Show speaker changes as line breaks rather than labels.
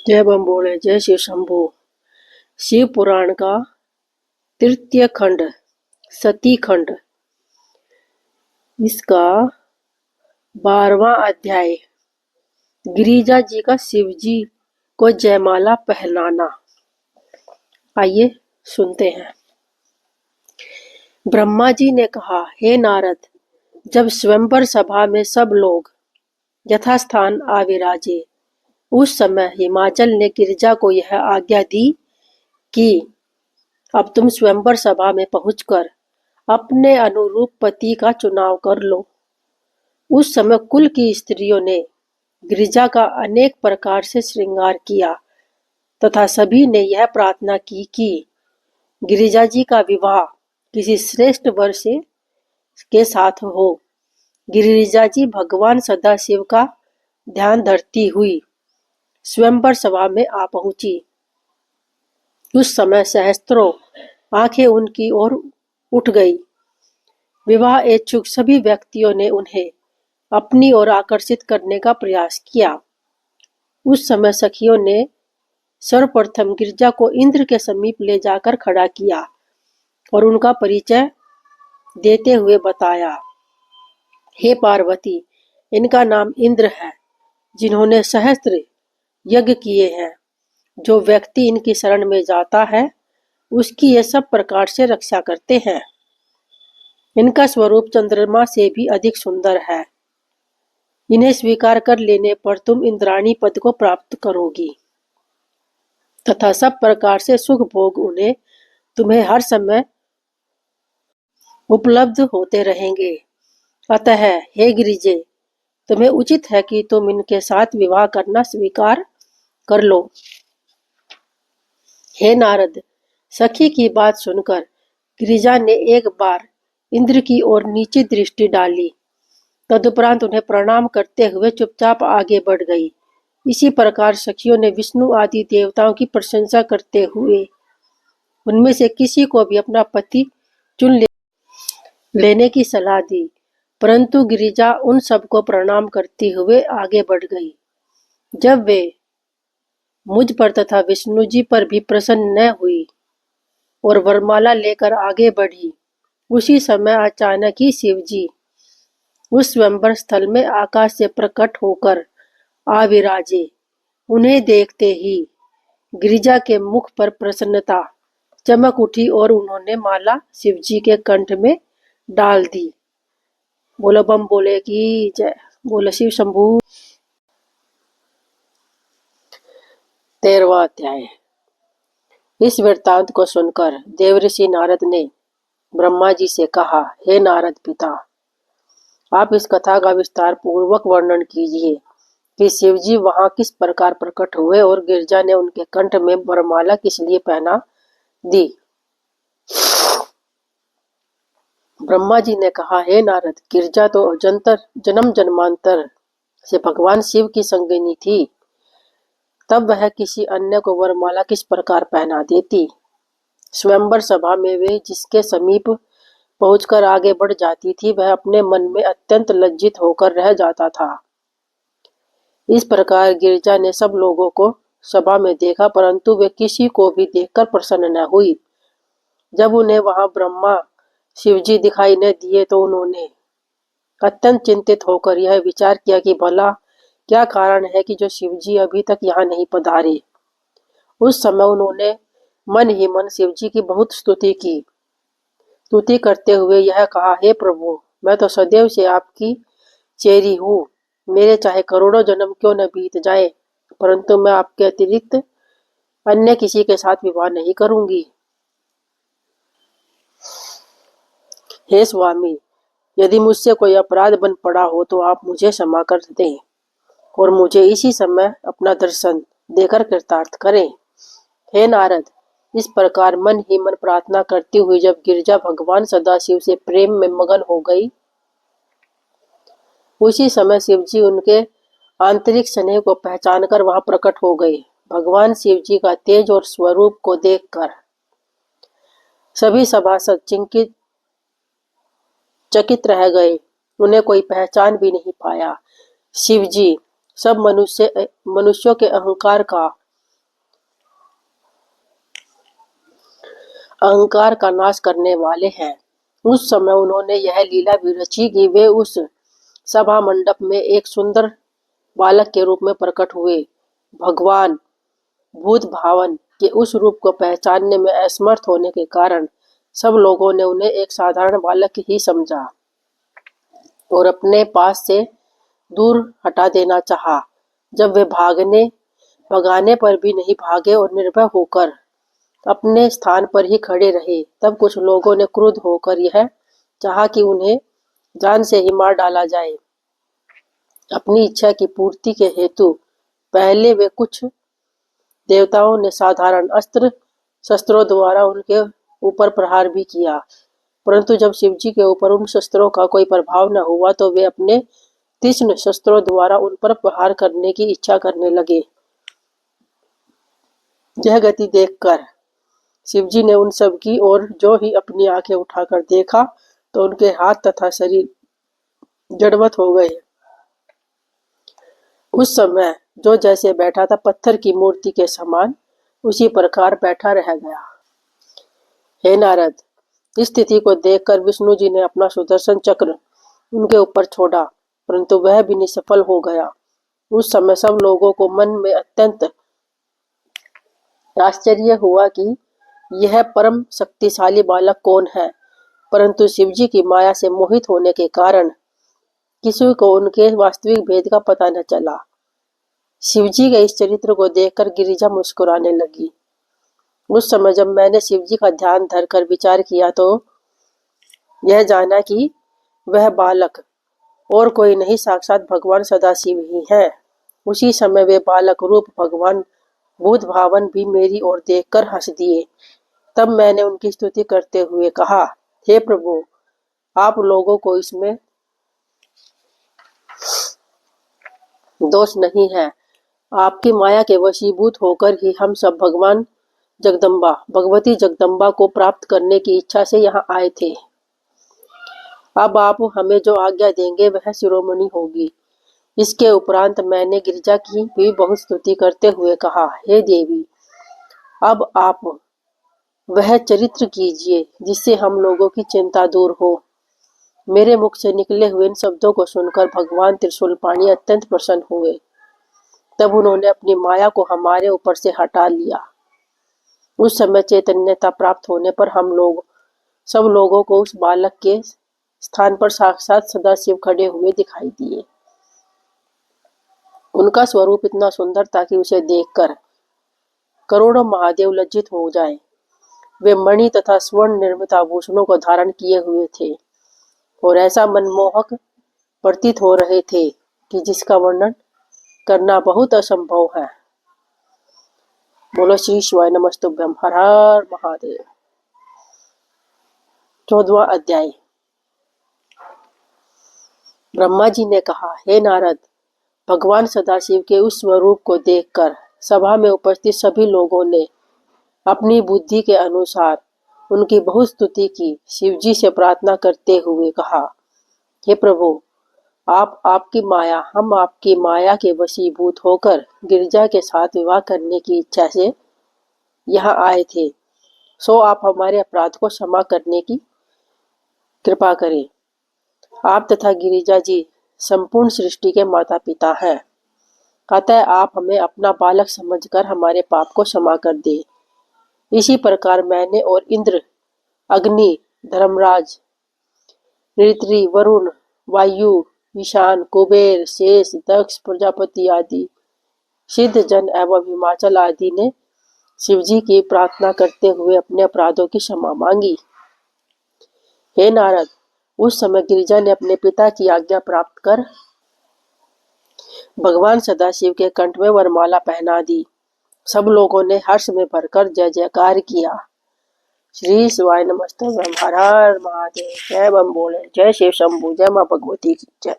जय बम बोले जय शिव शंभू। शिव पुराण का तृतीय खंड सती खंड, इसका 12वां अध्याय। गिरिजा जी का शिव जी को जयमाला पहनाना। आइए सुनते हैं। ब्रह्मा जी ने कहा, हे नारद, जब स्वयंवर सभा में सब लोग यथास्थान आ विराजे, उस समय हिमाचल ने गिरिजा को यह आज्ञा दी कि अब तुम स्वयंवर सभा में पहुंचकर अपने अनुरूप पति का चुनाव कर लो। उस समय कुल की स्त्रियों ने गिरिजा का अनेक प्रकार से श्रृंगार किया तथा सभी ने यह प्रार्थना की कि गिरिजा जी का विवाह किसी श्रेष्ठ वर से के साथ हो। गिरिजा जी भगवान सदाशिव का ध्यान धरती हुई स्वयंवर सभा में आ पहुंची। उस समय सहस्त्रों आंखें उनकी ओर उठ गई। विवाह इच्छुक सभी व्यक्तियों ने उन्हें अपनी ओर आकर्षित करने का प्रयास किया। उस समय सखियों ने सर्वप्रथम गिरिजा को इंद्र के समीप ले जाकर खड़ा किया और उनका परिचय देते हुए बताया, हे पार्वती, इनका नाम इंद्र है, जिन्होंने सहस्त्र यज्ञ किए हैं। जो व्यक्ति इनकी शरण में जाता है उसकी ये सब प्रकार से रक्षा करते हैं। इनका स्वरूप चंद्रमा से भी अधिक सुंदर है। इन्हें स्वीकार कर लेने पर तुम इंद्राणी पद को प्राप्त करोगी तथा सब प्रकार से सुख भोग उन्हें तुम्हें हर समय उपलब्ध होते रहेंगे। अतः हे गिरिजे, तुम्हें उचित है कि तुम इनके साथ विवाह करना स्वीकार कर लो। हे नारद, सखी की बात सुनकर गिरिजा ने एक बार इंद्र की ओर नीची दृष्टि डाली। तदुपरांत उन्हें प्रणाम करते हुए चुपचाप आगे बढ़ गई। इसी प्रकार सखियों ने विष्णु आदि देवताओं की प्रशंसा करते हुए उनमें से किसी को भी अपना पति चुन लेने की सलाह दी, परंतु गिरिजा उन सबको प्रणाम करते हुए आगे बढ़ गई। जब वे मुझ पर तथा विष्णु जी पर भी प्रसन्न न हुई और वरमाला लेकर आगे बढ़ी, उसी समय अचानक ही शिव जी उस स्वयंवर स्थल में आकाश से प्रकट होकर आ विराजे। उन्हें देखते ही गिरिजा के मुख पर प्रसन्नता चमक उठी और उन्होंने माला शिव जी के कंठ में डाल दी। बोलो बम बोले की जय। बोलो शिव शंभू। 13वां अध्याय। इस वृत्तांत को सुनकर देवऋषि नारद ने ब्रह्मा जी से कहा, हे नारद पिता, आप इस कथा का विस्तार पूर्वक वर्णन कीजिए कि शिवजी वहां किस प्रकार प्रकट हुए और गिरिजा ने उनके कंठ में वरमाला किस लिए पहना दी। ब्रह्मा जी ने कहा, हे नारद, गिरिजा तो जन्म जन्मांतर से भगवान शिव की संगिनी थी, तब वह किसी अन्य को वरमाला किस प्रकार पहना देती। स्वयंवर सभा में वे जिसके समीप पहुंचकर आगे बढ़ जाती थी, वह अपने मन में अत्यंत लज्जित होकर रह जाता था। इस प्रकार गिरिजा ने सब लोगों को सभा में देखा, परंतु वे किसी को भी देखकर प्रसन्न न हुई। जब उन्हें वहां ब्रह्मा शिवजी दिखाई न दिए तो उन्होंने अत्यंत चिंतित होकर यह विचार किया कि भला क्या कारण है कि जो शिवजी अभी तक यहाँ नहीं पधारे। उस समय उन्होंने मन ही मन शिवजी की बहुत स्तुति करते हुए यह कहा, हे प्रभु, मैं तो सदैव से आपकी चेरी हूँ। मेरे चाहे करोड़ों जन्म क्यों न बीत जाए, परंतु मैं आपके अतिरिक्त अन्य किसी के साथ विवाह नहीं करूंगी। हे स्वामी, यदि मुझसे कोई अपराध बन पड़ा हो तो आप मुझे क्षमा कर दें और मुझे इसी समय अपना दर्शन देकर कृतार्थ करें। हे नारद, इस प्रकार मन ही मन प्रार्थना करती हुई जब गिरिजा भगवान सदाशिव से प्रेम में मगन हो गई, उसी समय शिवजी उनके आंतरिक स्नेह को पहचानकर वहां प्रकट हो गए। भगवान शिवजी का तेज और स्वरूप को देखकर सभी सभासद चकित रह गए। उन्हें कोई पहचान भी नहीं पाया। शिवजी सब मनुष्यों के अहंकार का अहंकार का नाश करने वाले हैं। उस समय उन्होंने यह लीला भी रची कि वे उस सभा मंडप में एक सुंदर बालक के रूप में प्रकट हुए। भगवान भूत भावन के उस रूप को पहचानने में असमर्थ होने के कारण सब लोगों ने उन्हें एक साधारण बालक ही समझा और अपने पास से दूर हटा देना चाहा। जब वे भगाने पर भी नहीं भागे और निर्भय होकर अपने स्थान पर ही खड़े रहे, तब कुछ लोगों ने क्रुद्ध होकर यह चाहा कि उन्हें जान से ही मार डाला जाए। अपनी इच्छा की पूर्ति के हेतु पहले वे कुछ देवताओं ने साधारण अस्त्र शस्त्रों द्वारा उनके ऊपर प्रहार भी किया, परंतु जब शिवजी के ऊपर उन शस्त्रों का कोई प्रभाव न हुआ तो वे अपने तीक्ष्ण शस्त्रों द्वारा उन पर प्रहार करने की इच्छा करने लगे। यह गति देखकर शिवजी ने उन सब की ओर जो ही अपनी आंखें उठाकर देखा तो उनके हाथ तथा शरीर जड़वत हो गए। उस समय जो जैसे बैठा था पत्थर की मूर्ति के समान उसी प्रकार बैठा रह गया। हे नारद, इस स्थिति को देखकर विष्णु जी ने अपना सुदर्शन चक्र उनके ऊपर छोड़ा, परंतु वह भी निष्फल हो गया। उस समय सब लोगों को मन में अत्यंत आश्चर्य हुआ कि यह परम शक्तिशाली बालक कौन है, परंतु शिवजी की माया से मोहित होने के कारण किसी को उनके वास्तविक भेद का पता न चला। शिवजी के इस चरित्र को देखकर गिरिजा मुस्कुराने लगी। उस समय जब मैंने शिवजी का ध्यान धरकर विचार किया तो यह जाना कि वह बालक और कोई नहीं साक्षात भगवान सदाशिव ही है। उसी समय वे बालक रूप भगवान भूत भावन भी मेरी ओर देखकर हंस दिए। तब मैंने उनकी स्तुति करते हुए कहा, हे प्रभु, आप लोगों को इसमें दोष नहीं है। आपकी माया के वशीभूत होकर ही हम सब भगवती जगदम्बा को प्राप्त करने की इच्छा से यहाँ आए थे। अब आप हमें जो आज्ञा देंगे वह शिरोमणि होगी। इसके उपरांत मैंने गिरिजा की भी बहुत स्तुति करते हुए कहा, हे देवी, अब आप वह चरित्र कीजिए जिससे हम लोगों की चिंता दूर हो। मेरे मुख से निकले हुए इन शब्दों को सुनकर भगवान त्रिशूलपाणि अत्यंत प्रसन्न हुए। तब उन्होंने अपनी माया को हमारे ऊपर से हटा लिया। उस समय चैतन्यता प्राप्त होने पर सब लोगों को उस बालक के स्थान पर साक्षात सदाशिव खड़े हुए दिखाई दिए। उनका स्वरूप इतना सुंदर था कि उसे देखकर करोड़ों महादेव लज्जित हो जाए। वे मणि तथा स्वर्ण निर्मित आभूषणों को धारण किए हुए थे और ऐसा मनमोहक प्रतीत हो रहे थे कि जिसका वर्णन करना बहुत असंभव है। बोलो श्री शिवाय नमस्तुभ्यम। हर हर महादेव। 14वां अध्याय। ब्रह्मा जी ने कहा, हे नारद, भगवान सदाशिव के उस स्वरूप को देखकर सभा में उपस्थित सभी लोगों ने अपनी बुद्धि के अनुसार उनकी बहुत स्तुति की। शिवजी से प्रार्थना करते हुए कहा, हे प्रभु, हम आपकी माया के वशीभूत होकर गिरिजा के साथ विवाह करने की इच्छा से यहाँ आए थे, सो आप हमारे अपराध को क्षमा करने की कृपा करें। आप तथा गिरिजा जी संपूर्ण सृष्टि के माता पिता हैं, अतः आप हमें अपना बालक समझकर हमारे पाप को क्षमा कर दे। इसी प्रकार मैंने और इंद्र, अग्नि, धर्मराज, ऋत्री, वरुण, वायु, ईशान, कुबेर, शेष, दक्ष, प्रजापति आदि सिद्ध जन एवं हिमाचल आदि ने शिवजी की प्रार्थना करते हुए अपने अपराधों की क्षमा मांगी। हे नारद, उस समय गिरिजा ने अपने पिता की आज्ञा प्राप्त कर भगवान सदाशिव के कंठ में वरमाला पहना दी। सब लोगों ने हर्ष में भरकर जय जयकार किया। श्री शिवाय नमस्तुभ्यम। हर हर महादेव। जय बम बोले। जय शिव शंभु। जय मां भगवती की जय।